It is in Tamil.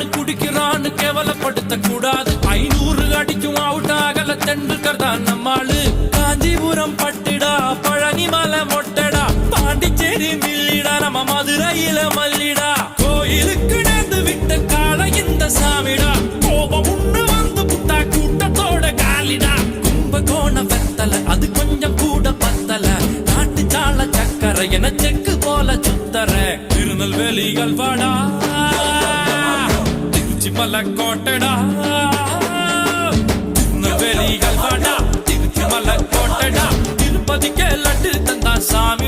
திங்கிறான்னு குடிக்கிறான்னு கேவலப்படுத்த கூடாது. 500 அடிக்கும் அவுட் ஆகல தெண்டுல்கர் தான் நம்மாளு. காஞ்சிபுரம் பட்டுடா, பழனி மலை மொட்டடா, பாண்டிச்சேரி மில்லிடா, நம்ம மதுரையில மல்லிடா. கோயிலுக்கு நேர்ந்து விட்ட கால இந்த சாமிடா, கோபம் உண்டு வந்து புட்டா கூட்டத்தோட காலிடா. கும்பகோண வெத்தல அது கொஞ்சம் கூட பத்தல, நாட்டு சால சக்கரை என செக்கு போல சுத்தர. திருநெல்வேலிகள் வாடா, திருச்சி மலைக்கோட்டடா, திருநெல்வேலிகள் வாடா, திருச்சி மலைக்கோட்டடா. திருப்பதிக்கே லட்டு தந்தா சாமி.